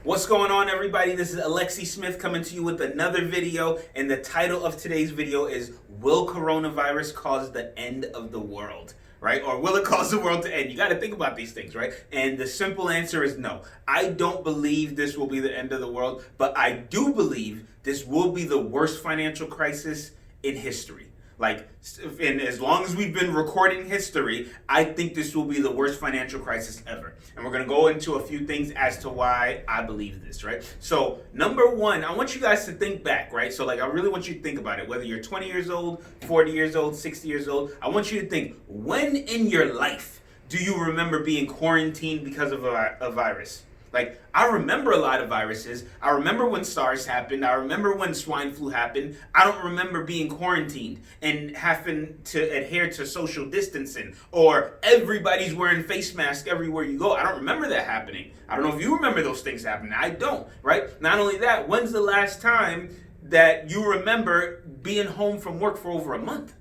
What's going on, everybody? This is Alexi Smith coming to you with another video, and the title of today's video is Will Coronavirus Cause the End of the World? Right? Or will it cause the world to end? You got to think about these things, right? And the simple answer is no. I don't believe this will be the end of the world, but I do believe this will be the worst financial crisis in history. And as long as we've been recording history, I think this will be the worst financial crisis ever. And we're going to go into a few things as to why I believe this, right? So, number one, I want you guys to think back, right? So, I really want you to think about it. Whether you're 20 years old, 40 years old, 60 years old, I want you to think, when in your life do you remember being quarantined because of a virus? I remember a lot of viruses. I remember when SARS happened. I remember when swine flu happened. I don't remember being quarantined and having to adhere to social distancing or everybody's wearing face masks everywhere you go. I don't remember that happening. I don't know if you remember those things happening. I don't, right? Not only that, when's the last time that you remember being home from work for over a month?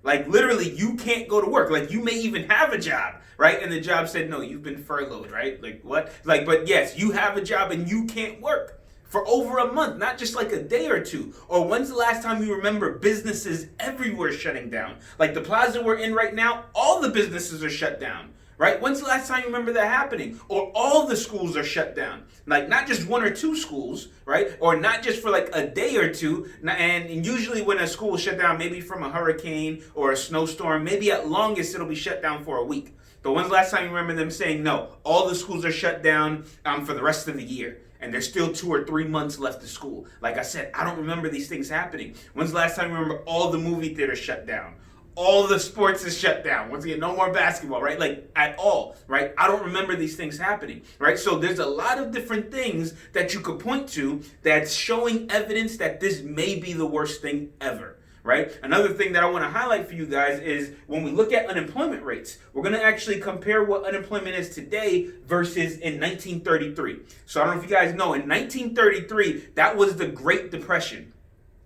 Literally, you can't go to work. You may even have a job, right? And the job said, no, you've been furloughed, right? What? But yes, you have a job and you can't work for over a month, not just a day or two. Or when's the last time you remember businesses everywhere shutting down? The plaza we're in right now, all the businesses are shut down. Right? When's the last time you remember that happening? Or all the schools are shut down. Not just one or two schools, right? Or not just for a day or two. And usually when a school is shut down, maybe from a hurricane or a snowstorm, maybe at longest it'll be shut down for a week. But when's the last time you remember them saying, no, all the schools are shut down for the rest of the year? And there's still 2 or 3 months left of school. Like I said, I don't remember these things happening. When's the last time you remember all the movie theaters shut down? All the sports is shut down. Once again, no more basketball, right? At all, right? I don't remember these things happening, right? So there's a lot of different things that you could point to that's showing evidence that this may be the worst thing ever, right? Another thing that I want to highlight for you guys is when we look at unemployment rates, we're going to actually compare what unemployment is today versus in 1933. So I don't know if you guys know, in 1933, that was the Great Depression.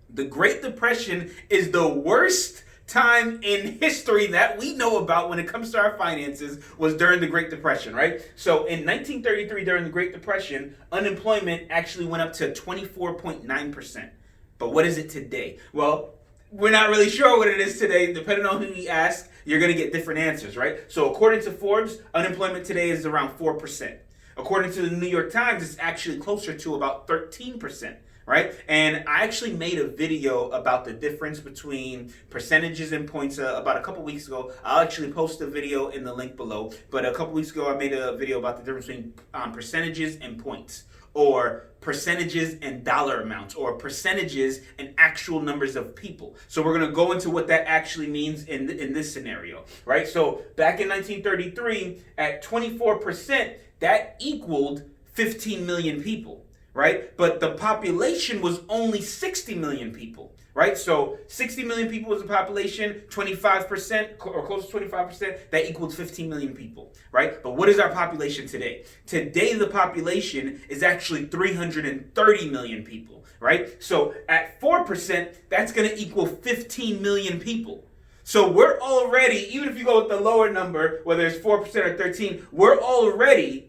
The Great Depression is the worst time in history that we know about when it comes to our finances was during the Great Depression, right? So in 1933, during the Great Depression, unemployment actually went up to 24.9%. But what is it today? Well, we're not really sure what it is today. Depending on who you ask, you're going to get different answers, right? So according to Forbes, unemployment today is around 4%. According to the New York Times, it's actually closer to about 13%. Right? And I actually made a video about the difference between percentages and points about a couple weeks ago. I'll actually post a video in the link below. But a couple weeks ago, I made a video about the difference between percentages and points, or percentages and dollar amounts, or percentages and actual numbers of people. So we're going to go into what that actually means in this scenario, right? So back in 1933, at 24%, that equaled 15 million people. Right? But the population was only 60 million people, right? So 60 million people was the population, 25% or close to 25%, that equals 15 million people, right? But what is our population today? Today, the population is actually 330 million people, right? So at 4%, that's going to equal 15 million people. So we're already, even if you go with the lower number, whether it's 4% or 13, we're already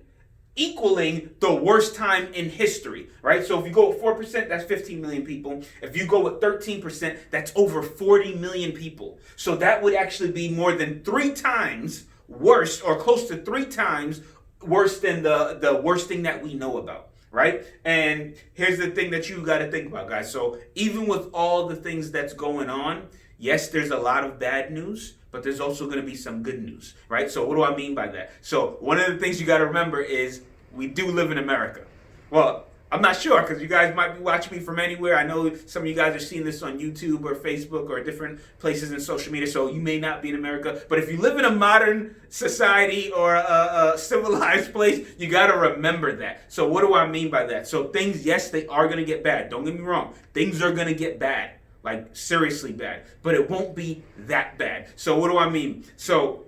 equaling the worst time in history, right? So if you go with 4%, that's 15 million people. If you go with 13%, that's over 40 million people. So that would actually be more than 3 times worse, or close to 3 times worse than the worst thing that we know about, right? And here's the thing that you got to think about, guys. So even with all the things that's going on, yes, there's a lot of bad news, but there's also going to be some good news, right? So what do I mean by that? So one of the things you got to remember is we do live in America. Well, I'm not sure, because you guys might be watching me from anywhere. I know some of you guys are seeing this on YouTube or Facebook or different places in social media, so you may not be in America. But if you live in a modern society or a civilized place, you got to remember that. So what do I mean by that? So things, yes, they are going to get bad. Don't get me wrong. Things are going to get bad. Seriously bad, but it won't be that bad. So what do I mean? So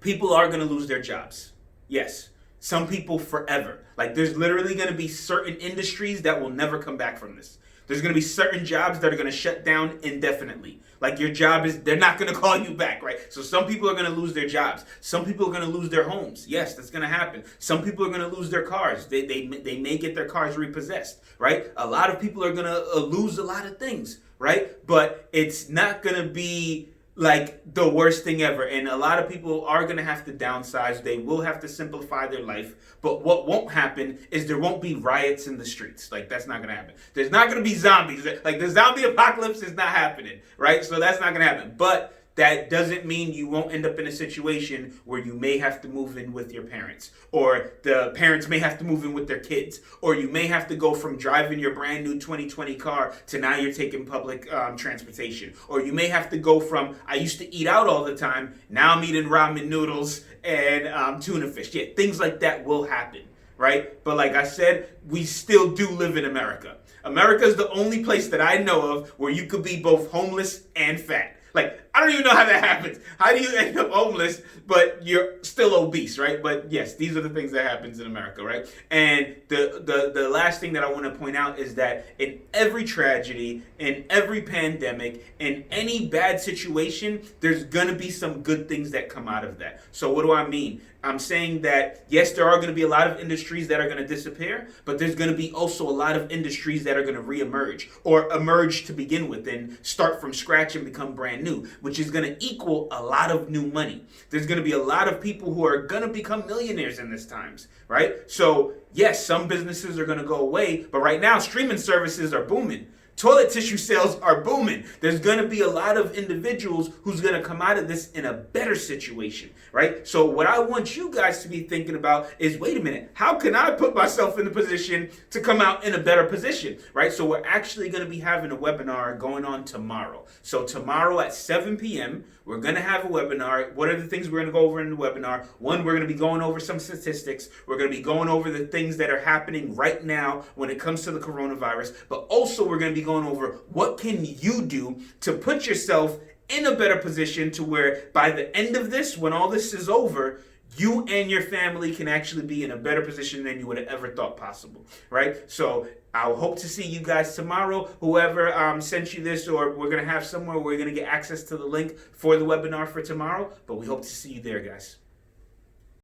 people are going to lose their jobs. Yes. Some people forever. There's literally going to be certain industries that will never come back from this. There's going to be certain jobs that are going to shut down indefinitely. Like your job is, they're not going to call you back, right? So some people are going to lose their jobs. Some people are going to lose their homes. Yes, that's going to happen. Some people are going to lose their cars. They may get their cars repossessed, right? A lot of people are going to lose a lot of things, right? But it's not going to be like the worst thing ever. And a lot of people are going to have to downsize. They will have to simplify their life. But what won't happen is there won't be riots in the streets. Like, that's not going to happen. There's not going to be zombies. Like, the zombie apocalypse is not happening, right? So that's not going to happen. But that doesn't mean you won't end up in a situation where you may have to move in with your parents, or the parents may have to move in with their kids, or you may have to go from driving your brand new 2020 car to now you're taking public transportation, or you may have to go from, I used to eat out all the time, now I'm eating ramen noodles and tuna fish. Yeah, things like that will happen, right? But like I said, we still do live in America. America is the only place that I know of where you could be both homeless and fat. Like, I don't even know how that happens. How do you end up homeless, but you're still obese, right? But yes, these are the things that happens in America, right? And the last thing that I want to point out is that in every tragedy, in every pandemic, in any bad situation, there's going to be some good things that come out of that. So what do I mean? I'm saying that, yes, there are going to be a lot of industries that are going to disappear, but there's going to be also a lot of industries that are going to reemerge or emerge to begin with and start from scratch and become brand new, which is going to equal a lot of new money. There's going to be a lot of people who are going to become millionaires in this times, right? So, yes, some businesses are going to go away, but right now streaming services are booming. Toilet tissue sales are booming. There's going to be a lot of individuals who's going to come out of this in a better situation, right? So what I want you guys to be thinking about is, wait a minute, how can I put myself in a position to come out in a better position, right? So we're actually going to be having a webinar going on tomorrow. So tomorrow at 7 p.m., we're going to have a webinar. What are the things we're going to go over in the webinar? One, we're going to be going over some statistics. We're going to be going over the things that are happening right now when it comes to the coronavirus. But also we're going to be going over what can you do to put yourself in a better position to where by the end of this, when all this is over, you and your family can actually be in a better position than you would have ever thought possible, right? So I hope to see you guys tomorrow. Whoever sent you this, or we're going to have somewhere where we're going to get access to the link for the webinar for tomorrow. But we hope to see you there, guys.